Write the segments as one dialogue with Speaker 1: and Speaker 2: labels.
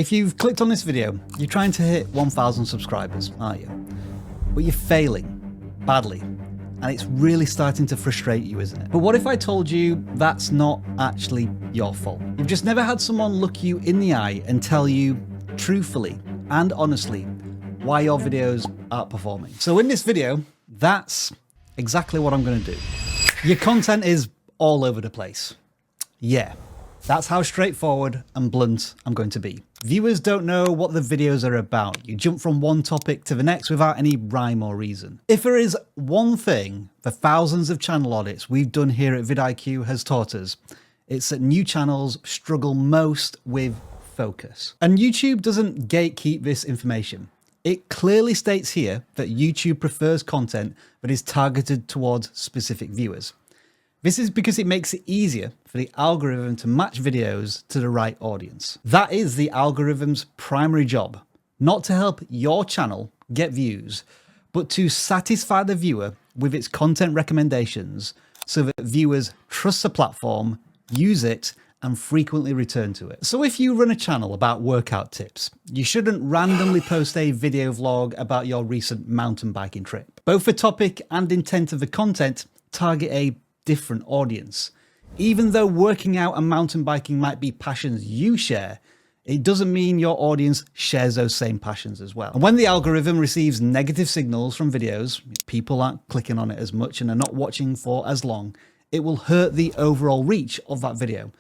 Speaker 1: If you've clicked on this video, you're trying to hit 1,000 subscribers, aren't you? But you're failing badly, and it's really starting to frustrate you, isn't it? But what if I told you that's not actually your fault? You've just never had someone look you in the eye and tell you truthfully and honestly why your videos aren't performing. So in this video, that's exactly what I'm going to do. Your content is all over the place. Yeah, that's how straightforward and blunt I'm going to be. Viewers don't know what the videos are about. You jump from one topic to the next without any rhyme or reason. If there is one thing the thousands of channel audits we've done here at vidIQ has taught us, it's that new channels struggle most with focus. And YouTube doesn't gatekeep this information. It clearly states here that YouTube prefers content that is targeted towards specific viewers. This is because it makes it easier for the algorithm to match videos to the right audience. That is the algorithm's primary job, not to help your channel get views, but to satisfy the viewer with its content recommendations so that viewers trust the platform, use it, and frequently return to it. So if you run a channel about workout tips, you shouldn't randomly post a video vlog about your recent mountain biking trip. Both the topic and intent of the content target a different audience. Even though working out and mountain biking might be passions you share, it doesn't mean your audience shares those same passions as well. And when the algorithm receives negative signals from videos, people aren't clicking on it as much and are not watching for as long, it will hurt the overall reach of that video.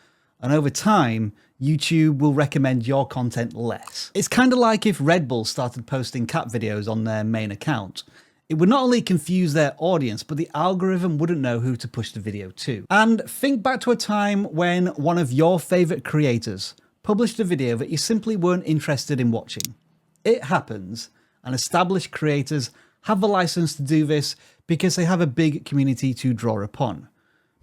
Speaker 1: And over time, YouTube will recommend your content less. It's kind of like if Red Bull started posting cat videos on their main account. It would not only confuse their audience, but the algorithm wouldn't know who to push the video to. And think back to a time when one of your favorite creators published a video that you simply weren't interested in watching. It happens, and established creators have the license to do this because they have a big community to draw upon.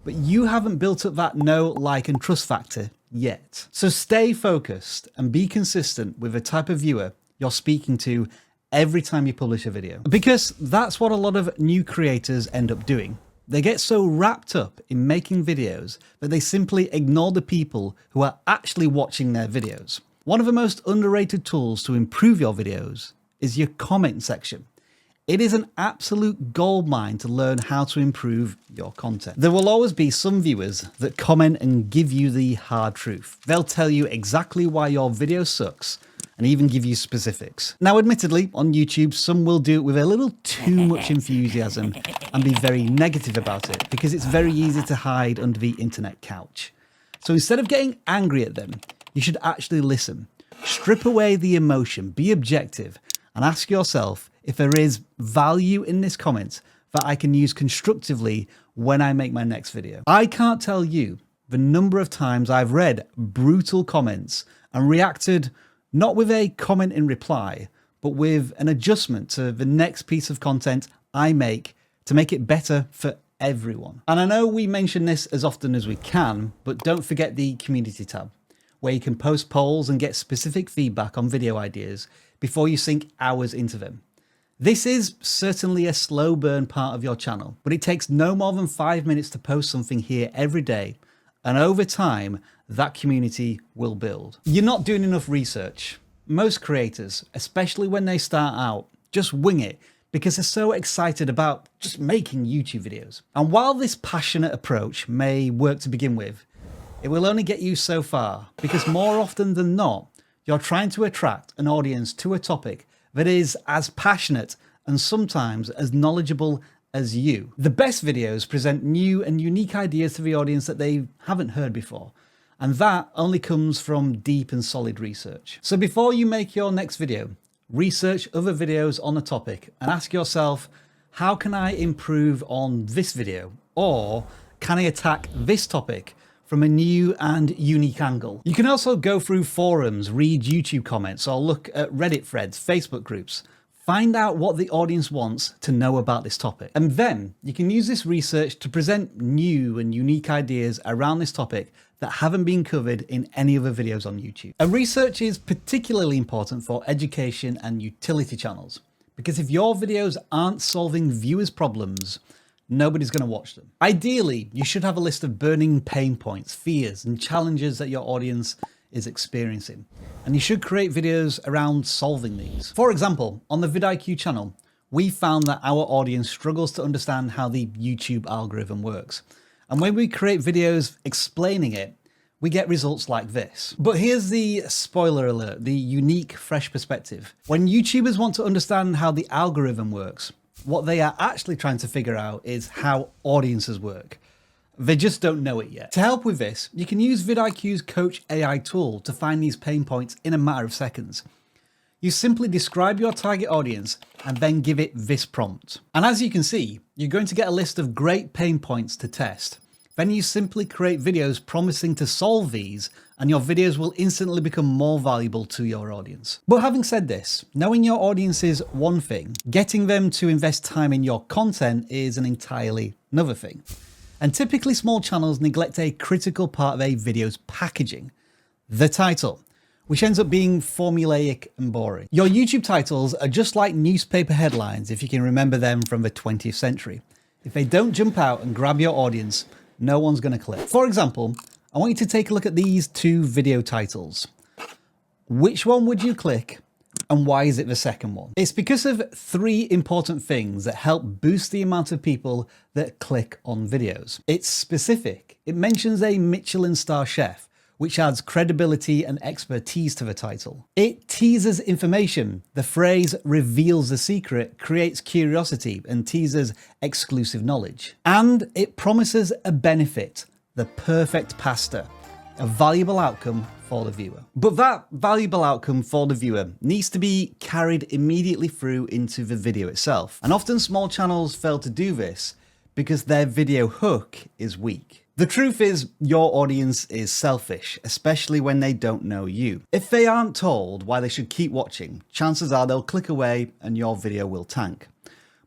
Speaker 1: But you haven't built up that know, like, and trust factor yet. So stay focused and be consistent with the type of viewer you're speaking to every time you publish a video. Because that's what a lot of new creators end up doing. They get so wrapped up in making videos that they simply ignore the people who are actually watching their videos. One of the most underrated tools to improve your videos is your comment section. It is an absolute goldmine to learn how to improve your content. There will always be some viewers that comment and give you the hard truth. They'll tell you exactly why your video sucks and even give you specifics. Now, admittedly, on YouTube, some will do it with a little too much enthusiasm and be very negative about it because it's very easy to hide under the internet couch. So instead of getting angry at them, you should actually listen. Strip away the emotion, be objective, and ask yourself if there is value in this comment that I can use constructively when I make my next video. I can't tell you the number of times I've read brutal comments and reacted not with a comment in reply, but with an adjustment to the next piece of content I make to make it better for everyone. And I know we mention this as often as we can, but don't forget the community tab, where you can post polls and get specific feedback on video ideas before you sink hours into them. This is certainly a slow burn part of your channel, but it takes no more than 5 minutes to post something here every day. And over time, that community will build. You're not doing enough research. Most creators, especially when they start out, just wing it because they're so excited about just making YouTube videos. And while this passionate approach may work to begin with, it will only get you so far because more often than not, you're trying to attract an audience to a topic that is as passionate and sometimes as knowledgeable as you. The best videos present new and unique ideas to the audience that they haven't heard before. And that only comes from deep and solid research. So before you make your next video, research other videos on the topic and ask yourself, how can I improve on this video? Or can I attack this topic from a new and unique angle? You can also go through forums, read YouTube comments, or look at Reddit threads, Facebook groups. Find out what the audience wants to know about this topic. And then you can use this research to present new and unique ideas around this topic that haven't been covered in any other videos on YouTube. And research is particularly important for education and utility channels, because if your videos aren't solving viewers' problems, nobody's going to watch them. Ideally, you should have a list of burning pain points, fears, and challenges that your audience is experiencing. And you should create videos around solving these. For example, on the vidIQ channel, we found that our audience struggles to understand how the YouTube algorithm works. And when we create videos explaining it, we get results like this. But here's the spoiler alert, the unique, fresh perspective. When YouTubers want to understand how the algorithm works, what they are actually trying to figure out is how audiences work. They just don't know it yet. To help with this, you can use vidIQ's Coach AI tool to find these pain points in a matter of seconds. You simply describe your target audience and then give it this prompt. And as you can see, you're going to get a list of great pain points to test. Then you simply create videos promising to solve these, and your videos will instantly become more valuable to your audience. But having said this, knowing your audience is one thing, getting them to invest time in your content is an entirely another thing. And typically small channels neglect a critical part of a video's packaging, the title, which ends up being formulaic and boring. Your YouTube titles are just like newspaper headlines, if you can remember them from the 20th century. If they don't jump out and grab your audience, no one's going to click. For example, I want you to take a look at these two video titles. Which one would you click, and why is it the second one? It's because of three important things that help boost the amount of people that click on videos. It's specific. It mentions a Michelin star chef, which adds credibility and expertise to the title. It teases information. The phrase reveals the secret, creates curiosity, and teases exclusive knowledge. And it promises a benefit, the perfect pasta, a valuable outcome for the viewer. But that valuable outcome for the viewer needs to be carried immediately through into the video itself. And often small channels fail to do this because their video hook is weak. The truth is, your audience is selfish, especially when they don't know you. If they aren't told why they should keep watching, chances are they'll click away and your video will tank.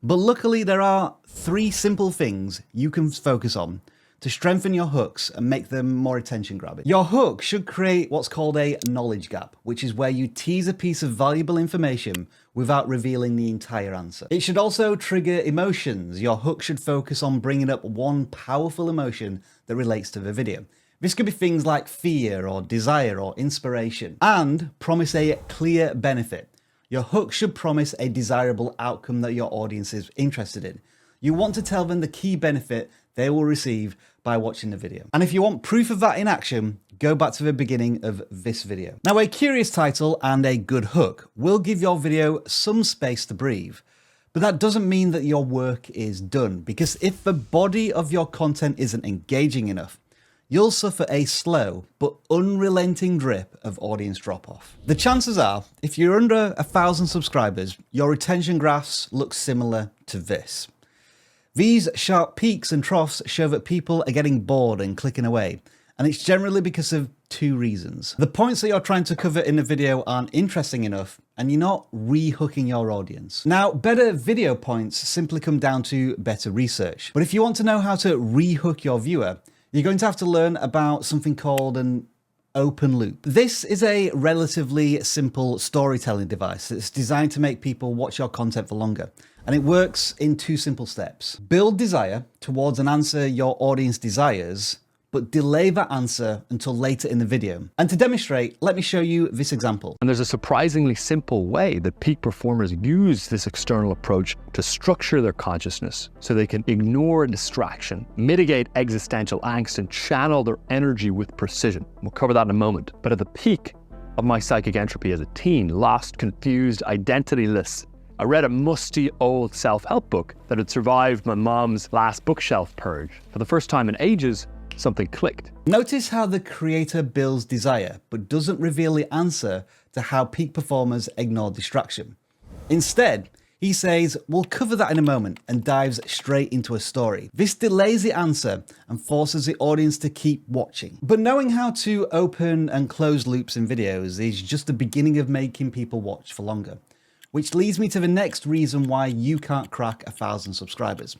Speaker 1: But luckily, there are three simple things you can focus on to strengthen your hooks and make them more attention grabbing. Your hook should create what's called a knowledge gap, which is where you tease a piece of valuable information without revealing the entire answer. It should also trigger emotions. Your hook should focus on bringing up one powerful emotion that relates to the video. This could be things like fear or desire or inspiration, and promise a clear benefit. Your hook should promise a desirable outcome that your audience is interested in. You want to tell them the key benefit they will receive by watching the video. And if you want proof of that in action, go back to the beginning of this video. Now, a curious title and a good hook will give your video some space to breathe. But that doesn't mean that your work is done, because if the body of your content isn't engaging enough, you'll suffer a slow but unrelenting drip of audience drop-off. The chances are, if you're under 1,000 subscribers, your retention graphs look similar to this. These sharp peaks and troughs show that people are getting bored and clicking away, and it's generally because of two reasons. The points that you're trying to cover in the video aren't interesting enough, and you're not re-hooking your audience. Now, better video points simply come down to better research. But if you want to know how to re-hook your viewer, you're going to have to learn about something called an open loop. This is a relatively simple storytelling device that's designed to make people watch your content for longer. And it works in two simple steps. Build desire towards an answer your audience desires, but delay that answer until later in the video. And to demonstrate, let me show you this example.
Speaker 2: And there's a surprisingly simple way that peak performers use this external approach to structure their consciousness so they can ignore distraction, mitigate existential angst, and channel their energy with precision. We'll cover that in a moment. But at the peak of my psychic entropy as a teen, lost, confused, identityless, I read a musty old self-help book that had survived my mom's last bookshelf purge. For the first time in ages, something clicked.
Speaker 1: Notice how the creator builds desire, but doesn't reveal the answer to how peak performers ignore distraction. Instead, he says, we'll cover that in a moment, and dives straight into a story. This delays the answer and forces the audience to keep watching. But knowing how to open and close loops in videos is just the beginning of making people watch for longer. Which leads me to the next reason why you can't crack 1,000 subscribers,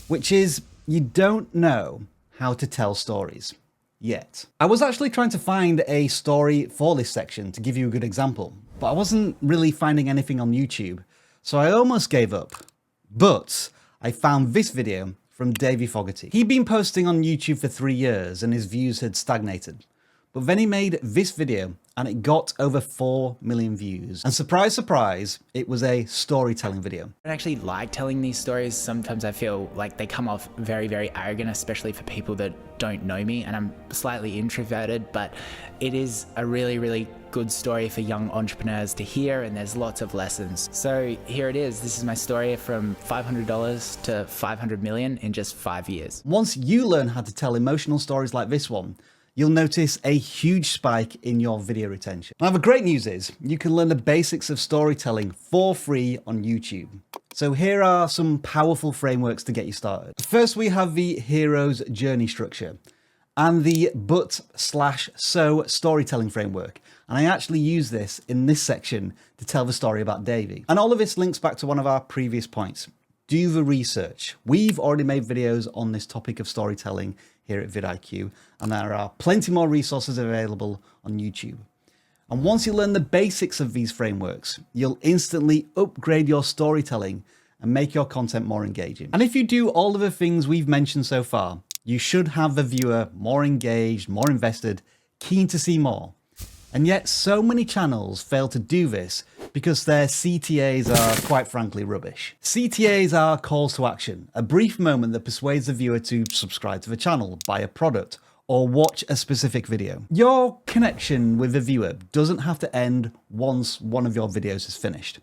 Speaker 1: which is you don't know how to tell stories yet. I was actually trying to find a story for this section to give you a good example, but I wasn't really finding anything on YouTube, so I almost gave up. But I found this video from Davey Fogarty. He'd been posting on YouTube for 3 years and his views had stagnated. But then he made this video and it got over 4 million views. And surprise, surprise, it was a storytelling video.
Speaker 3: I don't actually like telling these stories. Sometimes I feel like they come off very, very arrogant, especially for people that don't know me, and I'm slightly introverted, but it is a really, really good story for young entrepreneurs to hear, and there's lots of lessons. So here it is. This is my story from $500 to 500 million in just 5 years.
Speaker 1: Once you learn how to tell emotional stories like this one, you'll notice a huge spike in your video retention. Now, the great news is you can learn the basics of storytelling for free on YouTube. So here are some powerful frameworks to get you started. First, we have the hero's journey structure and the but/so storytelling framework. And I actually use this in this section to tell the story about Davey. And all of this links back to one of our previous points. Do the research. We've already made videos on this topic of storytelling here at vidIQ, and there are plenty more resources available on YouTube. And once you learn the basics of these frameworks, you'll instantly upgrade your storytelling and make your content more engaging. And if you do all of the things we've mentioned so far, you should have the viewer more engaged, more invested, keen to see more. And yet so many channels fail to do this because their CTAs are quite frankly rubbish. CTAs are calls to action, a brief moment that persuades the viewer to subscribe to the channel, buy a product, or watch a specific video. Your connection with the viewer doesn't have to end once one of your videos is finished.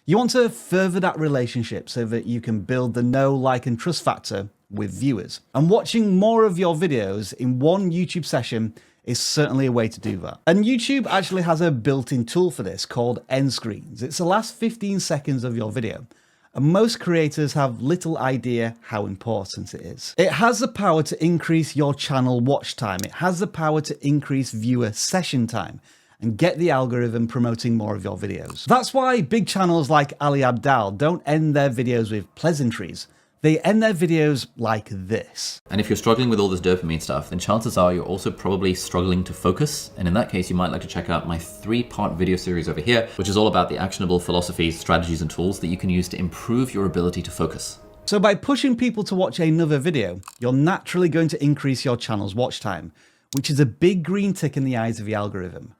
Speaker 1: You want to further that relationship so that you can build the know, like, and trust factor with viewers. And watching more of your videos in one YouTube session is certainly a way to do that. And YouTube actually has a built-in tool for this called end screens. It's the last 15 seconds of your video. And most creators have little idea how important it is. It has the power to increase your channel watch time. It has the power to increase viewer session time and get the algorithm promoting more of your videos. That's why big channels like Ali Abdaal don't end their videos with pleasantries. They end their videos like this.
Speaker 4: And if you're struggling with all this dopamine stuff, then chances are you're also probably struggling to focus. And in that case, you might like to check out my 3-part video series over here, which is all about the actionable philosophies, strategies, and tools that you can use to improve your ability to focus.
Speaker 1: So by pushing people to watch another video, you're naturally going to increase your channel's watch time, which is a big green tick in the eyes of the algorithm.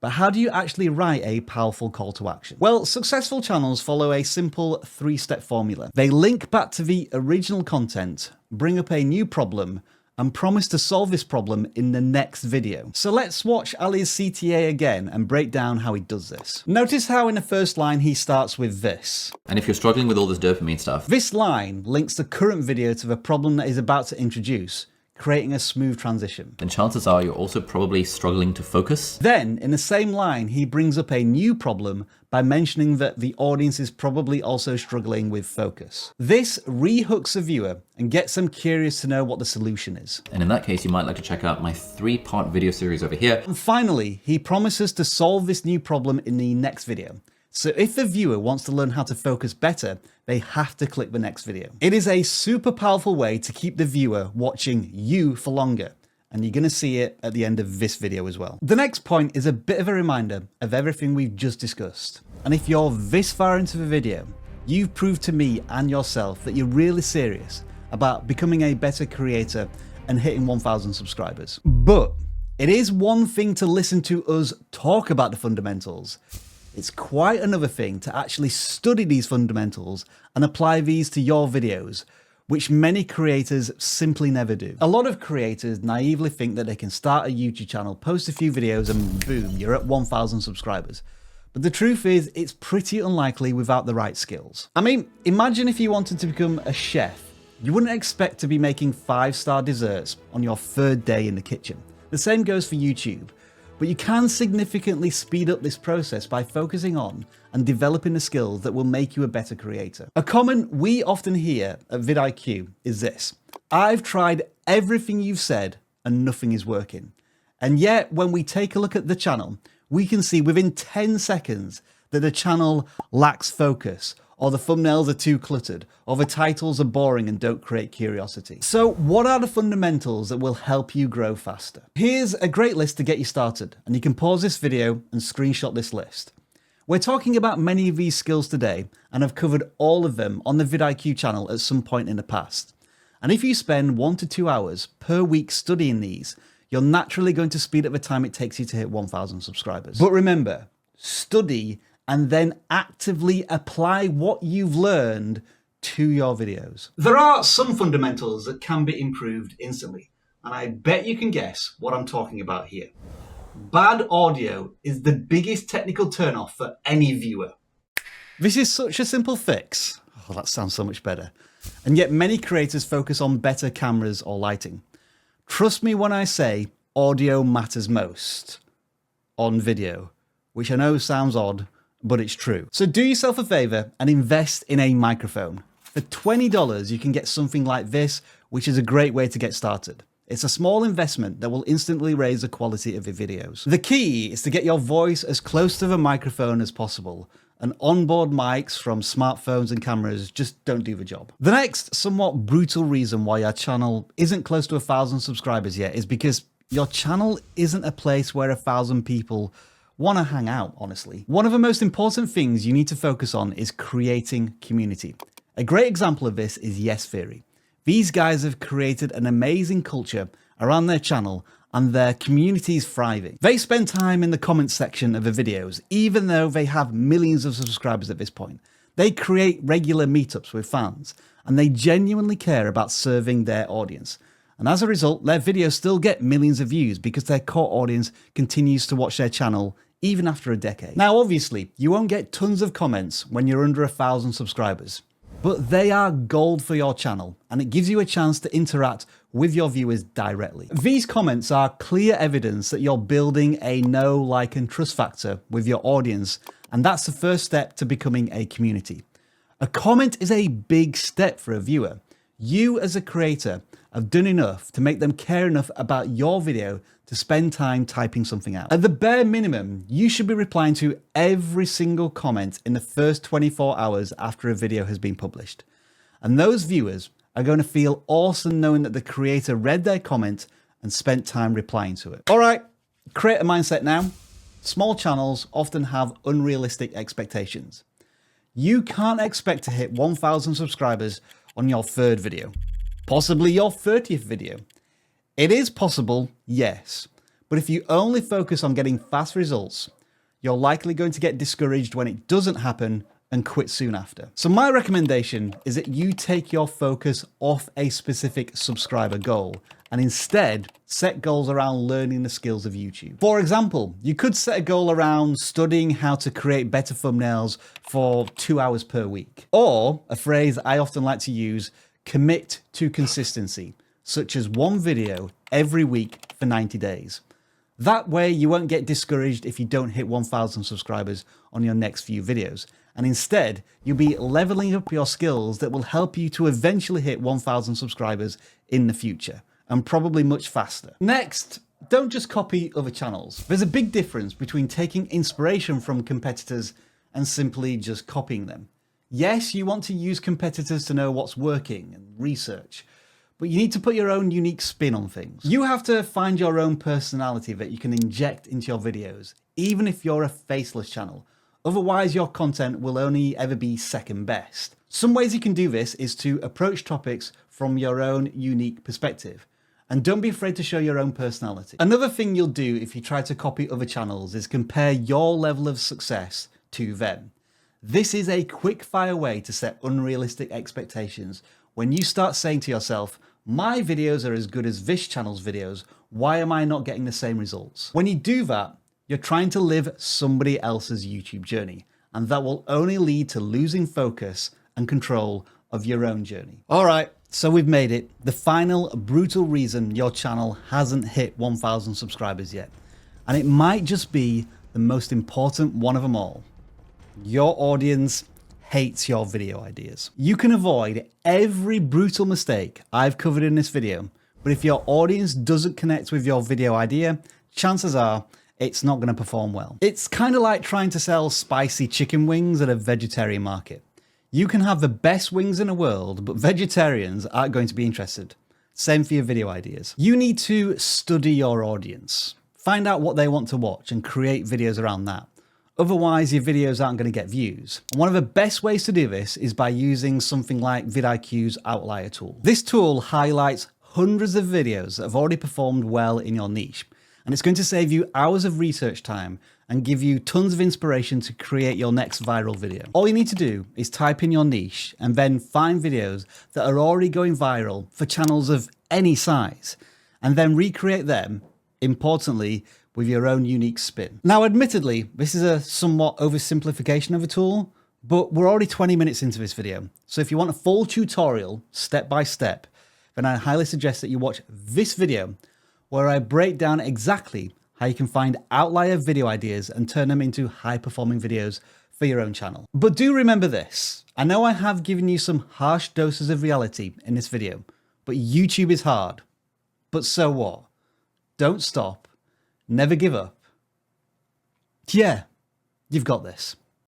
Speaker 1: But how do you actually write a powerful call to action? Well, successful channels follow a simple 3-step formula. They link back to the original content, bring up a new problem, and promise to solve this problem in the next video. So let's watch Ali's CTA again and break down how he does this. Notice how in the first line he starts with this.
Speaker 4: And if you're struggling with all this dopamine stuff,
Speaker 1: This line links the current video to the problem that he's about to introduce, creating a smooth transition.
Speaker 4: then chances are you're also probably struggling to focus.
Speaker 1: Then, in the same line, he brings up a new problem by mentioning that the audience is probably also struggling with focus. This re-hooks the viewer and gets them curious to know what the solution is.
Speaker 4: And in that case, you might like to check out my 3-part video series over here.
Speaker 1: And finally, he promises to solve this new problem in the next video. So if the viewer wants to learn how to focus better, they have to click the next video. It is a super powerful way to keep the viewer watching you for longer. And you're going to see it at the end of this video as well. The next point is a bit of a reminder of everything we've just discussed. And if you're this far into the video, you've proved to me and yourself that you're really serious about becoming a better creator and hitting 1,000 subscribers. But it is one thing to listen to us talk about the fundamentals. It's quite another thing to actually study these fundamentals and apply these to your videos, which many creators simply never do. A lot of creators naively think that they can start a YouTube channel, post a few videos, and boom, you're at 1,000 subscribers. But the truth is, it's pretty unlikely without the right skills. I mean, imagine if you wanted to become a chef. You wouldn't expect to be making 5-star desserts on your 3rd day in the kitchen. The same goes for YouTube. But you can significantly speed up this process by focusing on and developing the skills that will make you a better creator. A comment we often hear at vidIQ is this: I've tried everything you've said and nothing is working. And yet when we take a look at the channel, we can see within 10 seconds that the channel lacks focus, or the thumbnails are too cluttered, or the titles are boring and don't create curiosity. So what are the fundamentals that will help you grow faster? Here's a great list to get you started, and you can pause this video and screenshot this list. We're talking about many of these skills today, and I've covered all of them on the vidIQ channel at some point in the past. And if you spend 1 to 2 hours per week studying these, you're naturally going to speed up the time it takes you to hit 1,000 subscribers. But remember, study and then actively apply what you've learned to your videos. There are some fundamentals that can be improved instantly, and I bet you can guess what I'm talking about here. Bad audio is the biggest technical turnoff for any viewer. This is such a simple fix. Oh, that sounds so much better. And yet many creators focus on better cameras or lighting. Trust me when I say audio matters most on video, which I know sounds odd, but it's true. So do yourself a favor and invest in a microphone. For $20, you can get something like this, which is a great way to get started. It's a small investment that will instantly raise the quality of your videos. The key is to get your voice as close to the microphone as possible, and onboard mics from smartphones and cameras just don't do the job. The next somewhat brutal reason why your channel isn't close to 1,000 subscribers yet is because your channel isn't a place where 1,000 people want to hang out, honestly. One of the most important things you need to focus on is creating community. A great example of this is Yes Theory. These guys have created an amazing culture around their channel and their community is thriving. They spend time in the comments section of the videos, even though they have millions of subscribers at this point. They create regular meetups with fans and they genuinely care about serving their audience. And as a result, their videos still get millions of views because their core audience continues to watch their channel even after a decade. Now, obviously, you won't get tons of comments when you're under 1,000 subscribers. But they are gold for your channel and it gives you a chance to interact with your viewers directly. These comments are clear evidence that you're building a know, like and trust factor with your audience, and that's the first step to becoming a community. A comment is a big step for a viewer. You as a creator have done enough to make them care enough about your video to spend time typing something out. At the bare minimum, you should be replying to every single comment in the first 24 hours after a video has been published. And those viewers are going to feel awesome knowing that the creator read their comment and spent time replying to it. All right, create a mindset now. Small channels often have unrealistic expectations. You can't expect to hit 1,000 subscribers on your third video, possibly your 30th video. It is possible, yes, but if you only focus on getting fast results, you're likely going to get discouraged when it doesn't happen and quit soon after. So my recommendation is that you take your focus off a specific subscriber goal and instead set goals around learning the skills of YouTube. For example, you could set a goal around studying how to create better thumbnails for 2 hours per week. Or a phrase I often like to use, commit to consistency, such as one video every week for 90 days. That way you won't get discouraged if you don't hit 1,000 subscribers on your next few videos. And instead, you'll be leveling up your skills that will help you to eventually hit 1,000 subscribers in the future, and probably much faster. Next, don't just copy other channels. There's a big difference between taking inspiration from competitors and simply just copying them. Yes, you want to use competitors to know what's working and research, but you need to put your own unique spin on things. You have to find your own personality that you can inject into your videos, even if you're a faceless channel. Otherwise, your content will only ever be second best. Some ways you can do this is to approach topics from your own unique perspective. And don't be afraid to show your own personality. Another thing you'll do if you try to copy other channels is compare your level of success to them. This is a quick fire way to set unrealistic expectations. When you start saying to yourself, my videos are as good as this channel's videos, why am I not getting the same results? When you do that, you're trying to live somebody else's YouTube journey, and that will only lead to losing focus and control of your own journey. All right, so we've made it. The final brutal reason your channel hasn't hit 1,000 subscribers yet. And it might just be the most important one of them all. Your audience hates your video ideas. You can avoid every brutal mistake I've covered in this video, but if your audience doesn't connect with your video idea, chances are it's not going to perform well. It's kind of like trying to sell spicy chicken wings at a vegetarian market. You can have the best wings in the world, but vegetarians aren't going to be interested. Same for your video ideas. You need to study your audience. Find out what they want to watch and create videos around that. Otherwise, your videos aren't going to get views. And one of the best ways to do this is by using something like vidIQ's outlier tool. This tool highlights hundreds of videos that have already performed well in your niche. And it's going to save you hours of research time and give you tons of inspiration to create your next viral video. All you need to do is type in your niche and then find videos that are already going viral for channels of any size, and then recreate them, importantly, with your own unique spin. Now, admittedly, this is a somewhat oversimplification of a tool, but we're already 20 minutes into this video. So if you want a full tutorial, step by step, then I highly suggest that you watch this video where I break down exactly how you can find outlier video ideas and turn them into high-performing videos for your own channel. But do remember this. I know I have given you some harsh doses of reality in this video, but YouTube is hard. But so what? Don't stop. Never give up. Yeah, you've got this.